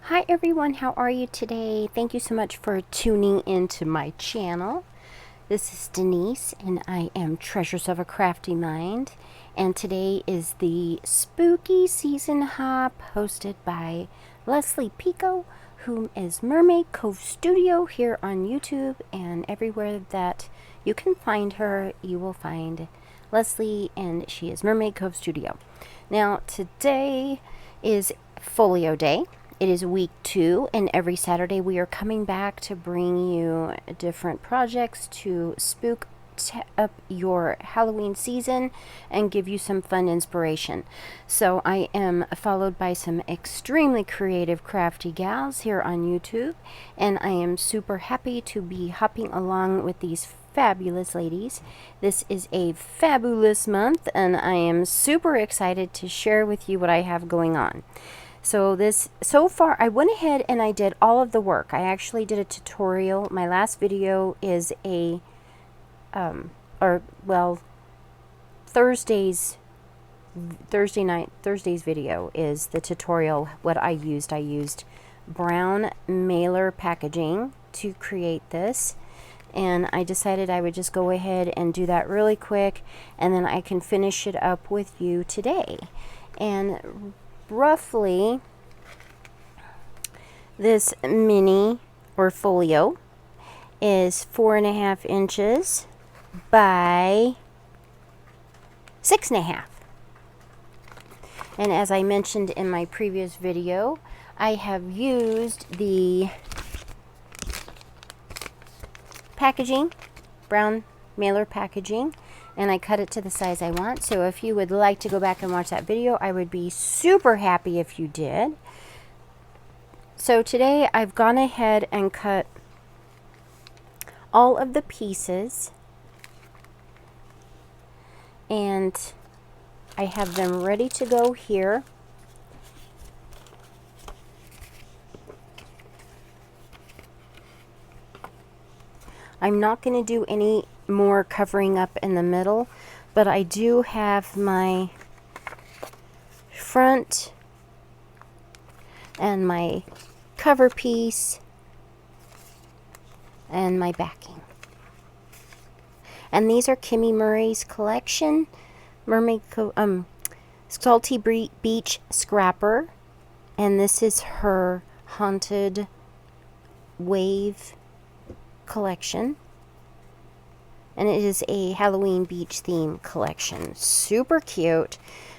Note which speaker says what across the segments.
Speaker 1: Hi everyone, how are you today? Thank you so much for tuning into my channel. This is Denise and I am Treasures of a Crafty Mind, and today is the Spooky Season Hop hosted by Leslie Pico, whom is Mermaid Cove Studio here on YouTube, and everywhere that you can find her you will find Leslie, and she is Mermaid Cove Studio. Now today is Folio Day. It is week 2, and every Saturday we are coming back to bring you different projects to spook up your Halloween season and give you some fun inspiration. So I am followed by some extremely creative crafty gals here on YouTube, and I am super happy to be hopping along with these fabulous ladies. This is a fabulous month and I am super excited to share with you what I have going on. So far I went ahead and I did all of the work. I actually did a tutorial. My last video is a Thursday's video is the tutorial. What I used brown mailer packaging to create this, and I decided I would just go ahead and do that really quick, and then I can finish it up with you today. And roughly, this mini or folio is 4.5 inches by 6.5. And as I mentioned in my previous video, I have used the packaging, brown mailer packaging, and I cut it to the size I want. So if you would like to go back and watch that video, I would be super happy if you did. So today I've gone ahead and cut all of the pieces, and I have them ready to go here. I'm not going to do any more covering up in the middle, but I do have my front and my cover piece and my backing. And these are Kimmy Murray's collection, Salty Beach Scrapper, and this is her Haunted Wave collection, and it is a Halloween beach theme collection. Super cute.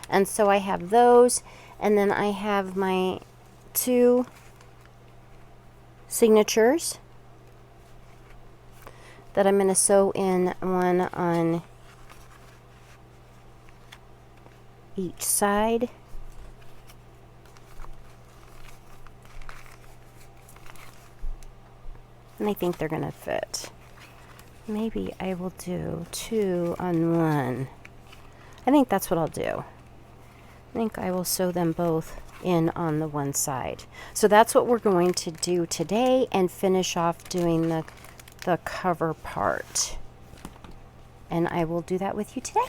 Speaker 1: And so I have those, and then I have my 2 signatures that I'm going to sew in, one on each side. And I think they're going to fit. Maybe I will do 2 on one. I think that's what I'll do. I think I will sew them both in on the one side. So that's what we're going to do today, and finish off doing the cover part. And I will do that with you today.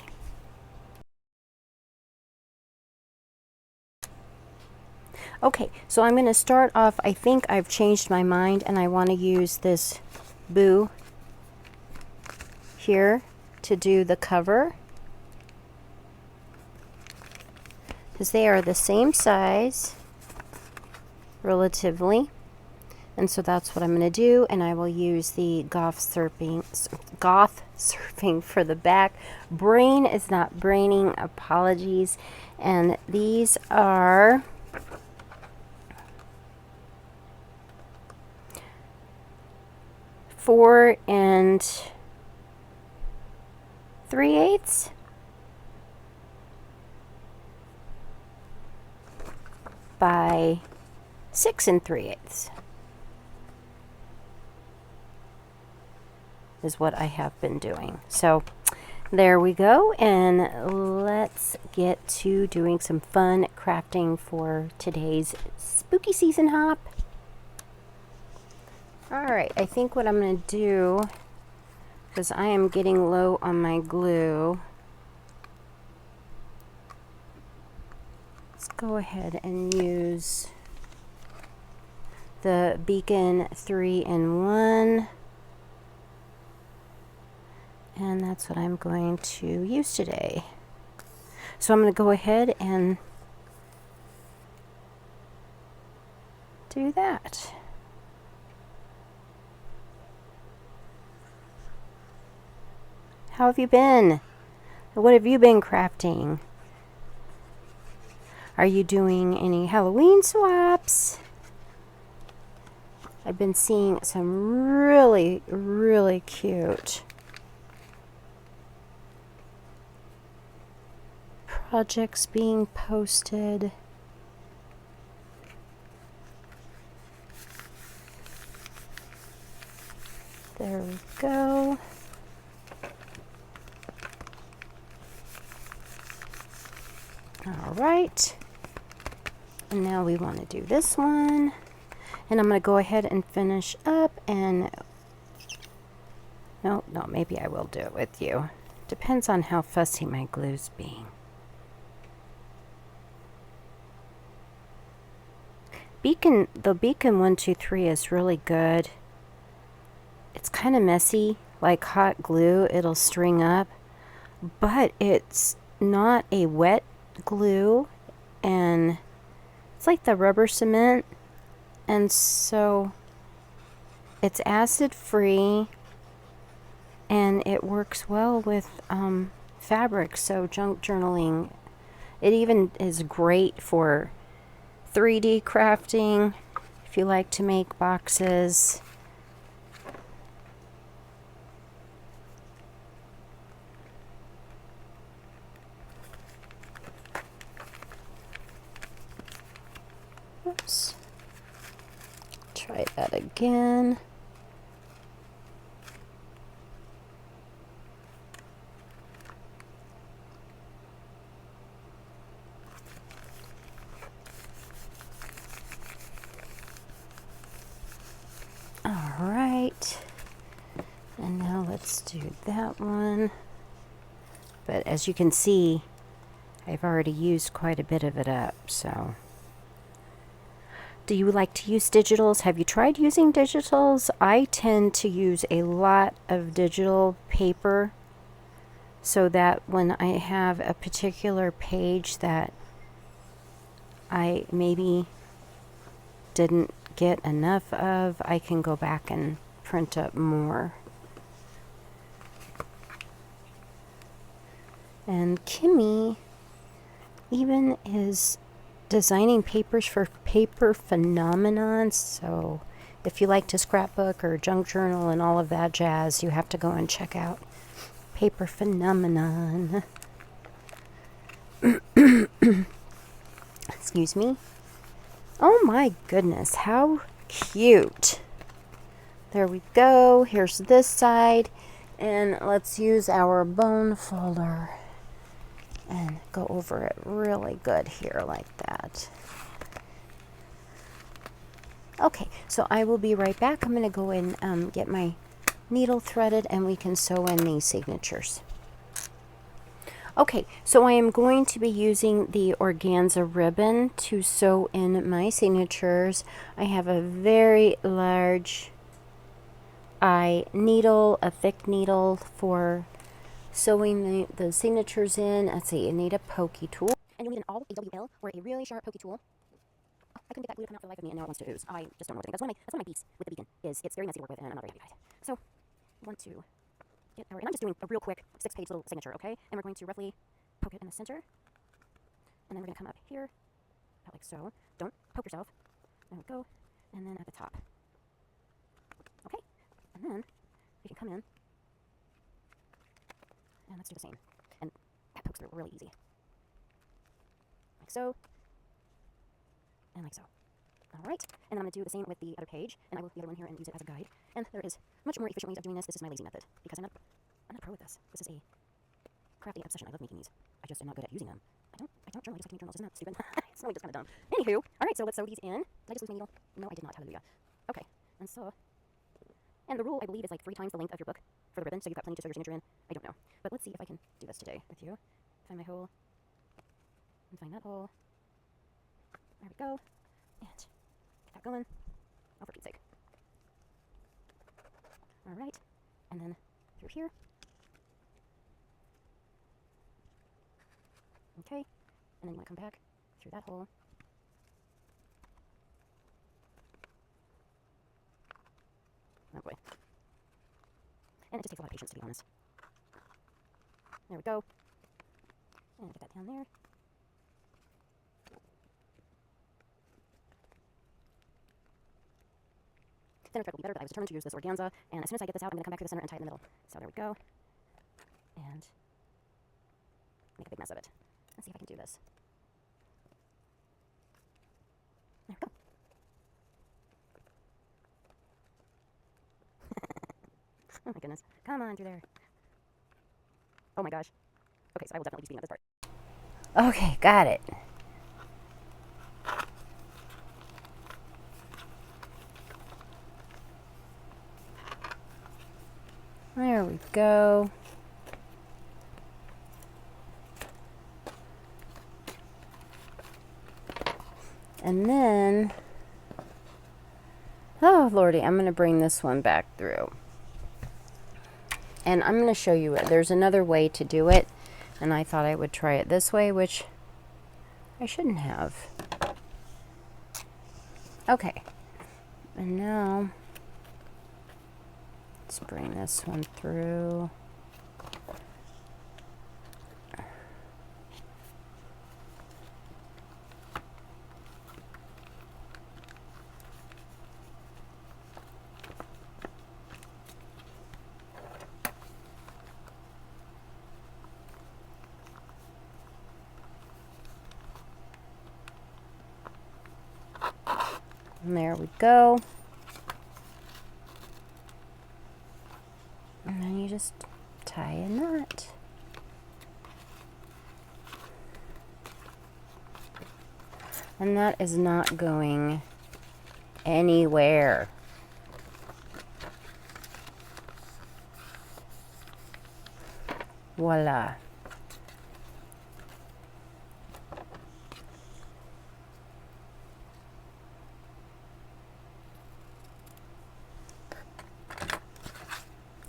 Speaker 1: Okay, so I'm going to start off. I think I've changed my mind and I want to use this boo here to do the cover, because they are the same size relatively, and so that's what I'm going to do. And I will use the goth surfing for the back. Brain is not braining, apologies. And these are 4 3/8 by 6 3/8 is what I have been doing. So there we go, and let's get to doing some fun crafting for today's spooky season hop. Alright, I think what I'm going to do, because I am getting low on my glue, let's go ahead and use the Beacon 3-in-1. And that's what I'm going to use today. So I'm going to go ahead and do that. How have you been? What have you been crafting? Are you doing any Halloween swaps? I've been seeing some really, really cute projects being posted. There we go. All right. And now we want to do this one. And I'm going to go ahead and finish up and... No, maybe I will do it with you. Depends on how fussy my glue's being. The Beacon 123 is really good. It's kind of messy, like hot glue. It'll string up, but it's not a wet glue, and it's like the rubber cement, and so it's acid free, and it works well with fabric. So junk journaling, it even is great for 3D crafting if you like to make boxes. Oops. Try that again. All right. And now let's do that one. But as you can see, I've already used quite a bit of it up, so... Do you like to use digitals? Have you tried using digitals? I tend to use a lot of digital paper so that when I have a particular page that I maybe didn't get enough of, I can go back and print up more. And Kimmy even is designing papers for Paper Phenomenon, so if you like to scrapbook or junk journal and all of that jazz, you have to go and check out Paper Phenomenon. Excuse me. Oh my goodness, how cute. There we go. Here's this side, and let's use our bone folder and go over it really good here like that. Okay, so I will be right back. I'm going to go and get my needle threaded and we can sew in these signatures. Okay, so I am going to be using the organza ribbon to sew in my signatures. I have a very large eye needle, a thick needle for sewing the signatures in. Let's see, you need a pokey tool. And you'll need an AWL or a really sharp pokey tool. Oh, I couldn't get that glue to come out for the life of me, and now it wants to ooze. I just don't know what to think. That's one of my beefs with the Beacon, is it's very messy to work with, and I'm not very happy with it. So, I want to get our, and I'm just doing a real quick 6-page little signature, okay? And we're going to roughly poke it in the center. And then we're going to come up here, about like so. Don't poke yourself. There we go. And then at the top. Okay. And then we can come in. And let's do the same. And that pokes through really easy. Like so. And like so. Alright. And then I'm going to do the same with the other page. And I will put the other one here and use it as a guide. And there is much more efficient ways of doing this. This is my lazy method. Because I'm not a pro with this. This is a crafty obsession. I love making these. I just am not good at using them. I don't journal. I just like to make journals. Isn't that stupid? It's really just kind of dumb. Anywho. Alright, so let's sew these in. Did I just lose my needle? No, I did not. Hallelujah. Okay. And so... And the rule, I believe, is like 3 times the length of your book for the ribbon, so you've got plenty to sew your signature in. I don't know. But let's see if I can do this today with you. Find my hole. And find that hole. There we go. And get that going. Oh, for Pete's sake. All right, and then through here. Okay, and then you want to come back through that hole. Oh boy. And it just takes a lot of patience, to be honest. There we go. And get that down there. Center thread will be better, but I was determined to use this organza. And as soon as I get this out, I'm going to come back through the center and tie it in the middle. So there we go. And make a big mess of it. Let's see if I can do this. There we go. Oh my goodness. Come on through there. Oh my gosh. Okay, so I will definitely be speeding up this part. Okay, got it. There we go. And then, oh lordy, I'm going to bring this one back through. And I'm going to show you it. There's another way to do it. And I thought I would try it this way, which I shouldn't have. Okay. And now, let's bring this one through. And there we go. And then you just tie a knot. And that is not going anywhere. Voila.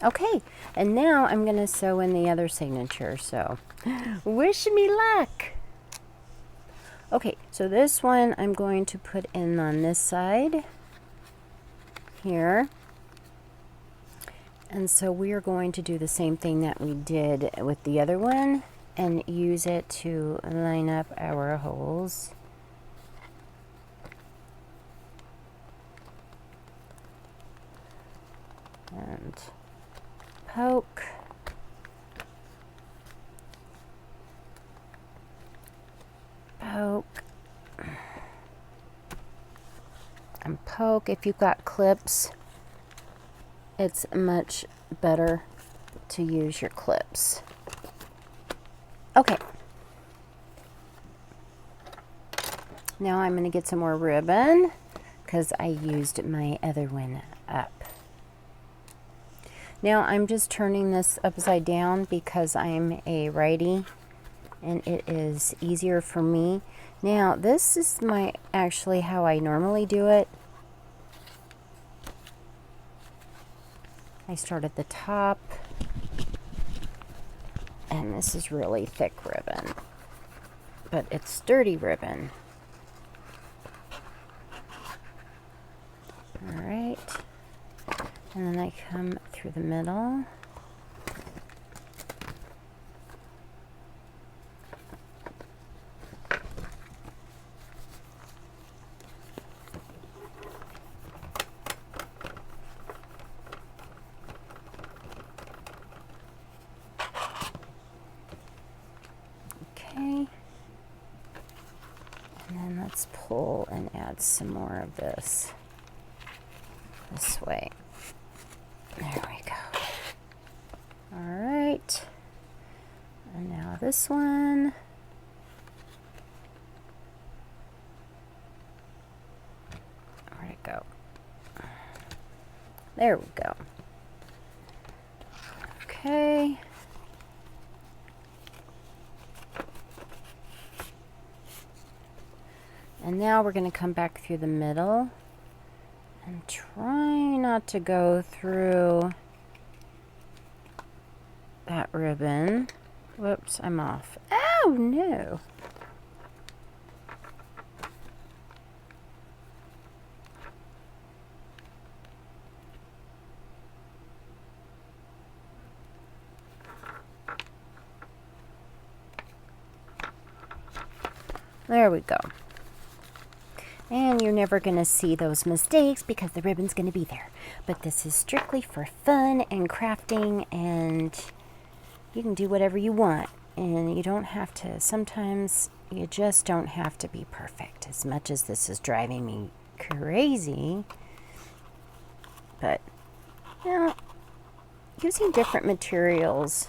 Speaker 1: Okay, and now I'm going to sew in the other signature, so wish me luck. Okay, so this one I'm going to put in on this side here. And so we are going to do the same thing that we did with the other one and use it to line up our holes. And poke. Poke. And poke. If you've got clips, it's much better to use your clips. Okay. Now I'm going to get some more ribbon because I used my other one up. Now I'm just turning this upside down because I'm a righty and it is easier for me. Now this is actually how I normally do it. I start at the top, and this is really thick ribbon, but it's sturdy ribbon. All right, and then I come through the middle. Let's pull and add some more of this way. There we go. All right. And now this one. Where'd it go? There we go. Okay. And now we're going to come back through the middle And try not to go through that ribbon. Whoops, I'm off. Oh no. There we go. And you're never going to see those mistakes because the ribbon's going to be there. But this is strictly for fun and crafting, and you can do whatever you want. And you don't have to, sometimes you just don't have to be perfect, as much as this is driving me crazy. But, you know, using different materials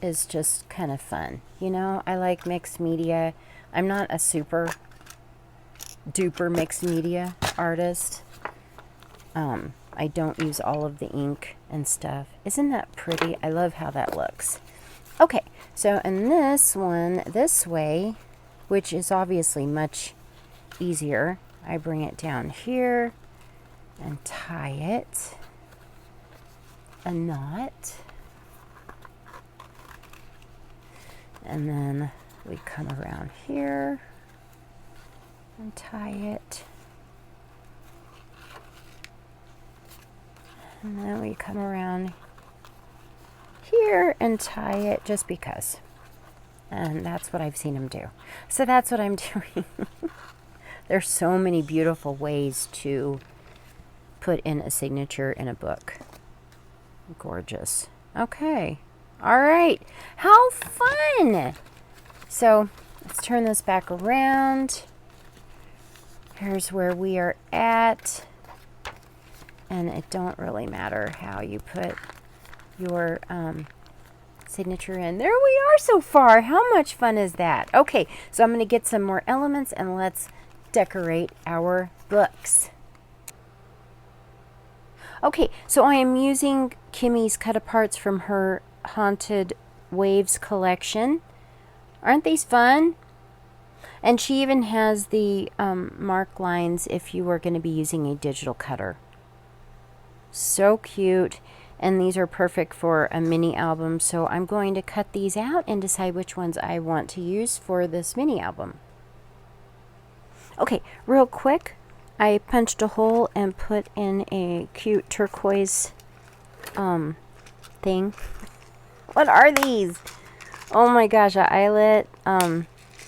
Speaker 1: is just kind of fun. You know, I like mixed media. I'm not a super duper mixed media artist. I don't use all of the ink and stuff. Isn't that pretty? I love how that looks. Okay, so in this one, this way, which is obviously much easier, I bring it down here and tie it a knot. And then we come around here and tie it. And then we come around here and tie it just because. And that's what I've seen them do. So that's what I'm doing. There's so many beautiful ways to put in a signature in a book. Gorgeous. Okay. All right. How fun! So let's turn this back around. Here's where we are at. And it don't really matter how you put your signature in. There we are so far. How much fun is that? Okay, so I'm going to get some more elements and let's decorate our books. Okay, so I am using Kimmy's cut-aparts from her Haunted Waves collection. Aren't these fun? And she even has the mark lines if you are going to be using a digital cutter. So cute. And these are perfect for a mini album. So I'm going to cut these out and decide which ones I want to use for this mini album. Okay, real quick, I punched a hole and put in a cute turquoise thing. What are these? Oh my gosh, an eyelet.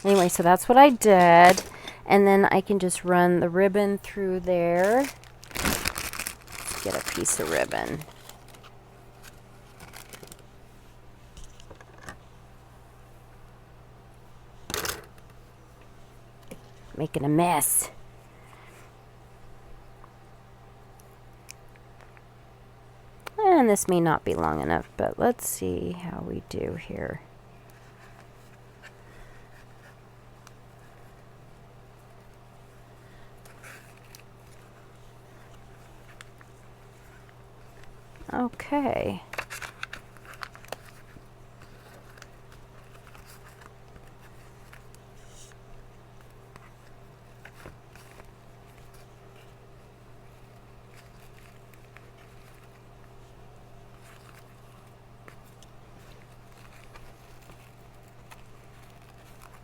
Speaker 1: Anyway, so that's what I did. And then I can just run the ribbon through there. Let's get a piece of ribbon. Making a mess. And this may not be long enough, but let's see how we do here. Okay.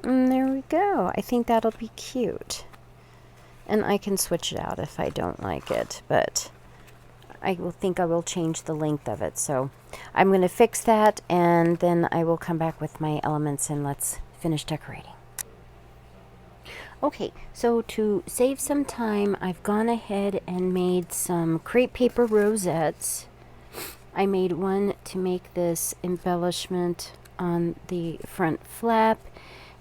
Speaker 1: And there we go. I think that'll be cute. And I can switch it out if I don't like it, but I will change the length of it. So I'm going to fix that, and then I will come back with my elements and let's finish decorating. Okay, so to save some time, I've gone ahead and made some crepe paper rosettes. I made one to make this embellishment on the front flap,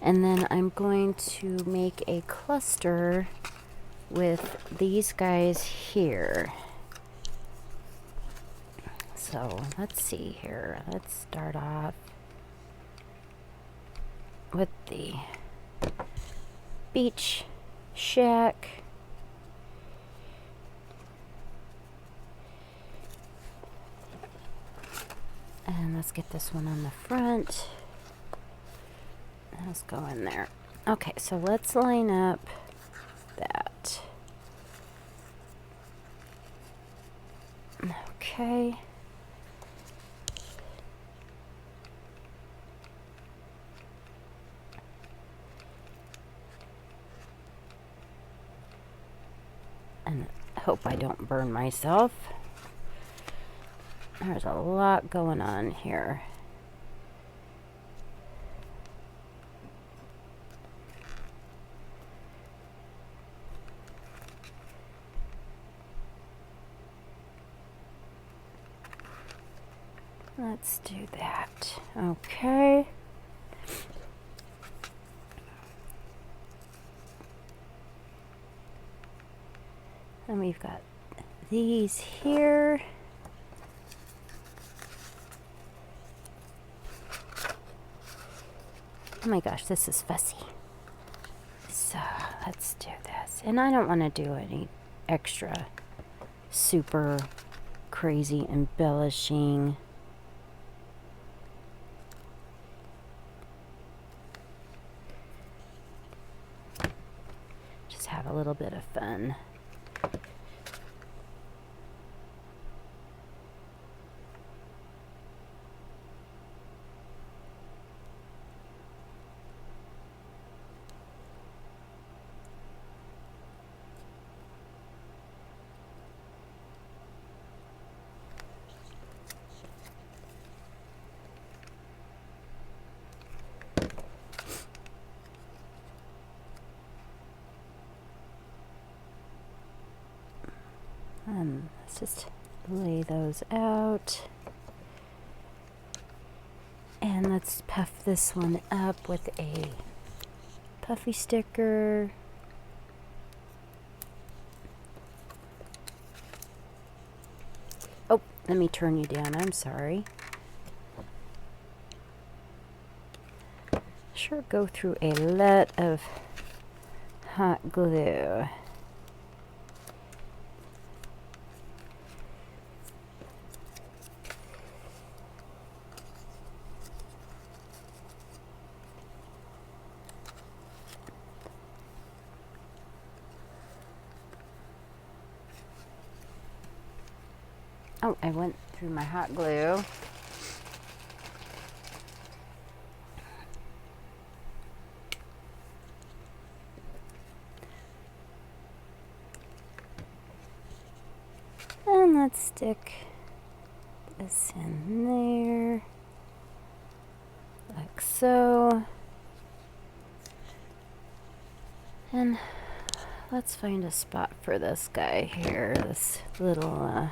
Speaker 1: and then I'm going to make a cluster with these guys here. So let's see here. Let's start off with the beach shack. And let's get this one on the front. Let's go in there. Okay, so let's line up that. hope I don't burn myself. There's a lot going on here. Let's do that. Okay. And we've got these here. Oh my gosh, this is fussy. So let's do this. And I don't want to do any extra super crazy embellishing. Just have a little bit of fun. Let's just lay those out. And let's puff this one up with a puffy sticker. Oh, let me turn you down. I'm sorry. Sure go through a lot of hot glue. Oh, I went through my hot glue. And let's stick this in there, like so. And let's find a spot for this guy here, this little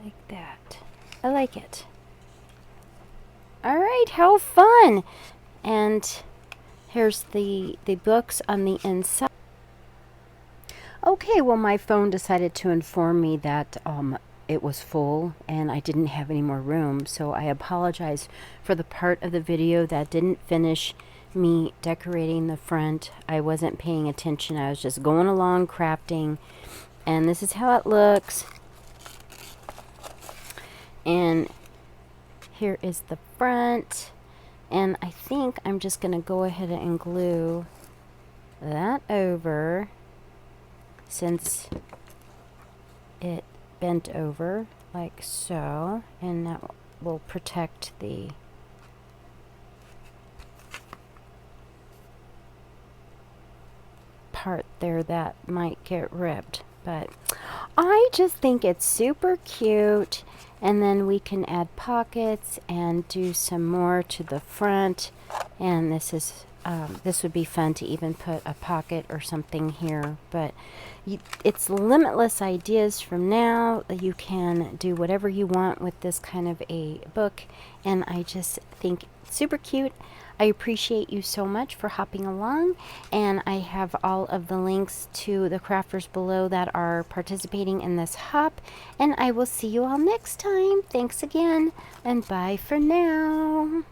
Speaker 1: like that. I like it. All right, how fun. And here's the books on the inside. Okay, well, my phone decided to inform me that it was full and I didn't have any more room, so I apologize for the part of the video that didn't finish me decorating the front. I wasn't paying attention. I was just going along crafting, and this is how it looks. And here is the front, and I think I'm just going to go ahead and glue that over since it bent over like so, and that will protect the part there that might get ripped. But I just think it's super cute, and then we can add pockets and do some more to the front, and this is this would be fun to even put a pocket or something here. But it's limitless ideas from now. You can do whatever you want with this kind of a book, and I just think it's super cute. I appreciate you so much for hopping along, and I have all of the links to the crafters below that are participating in this hop, and I will see you all next time. Thanks again, and bye for now.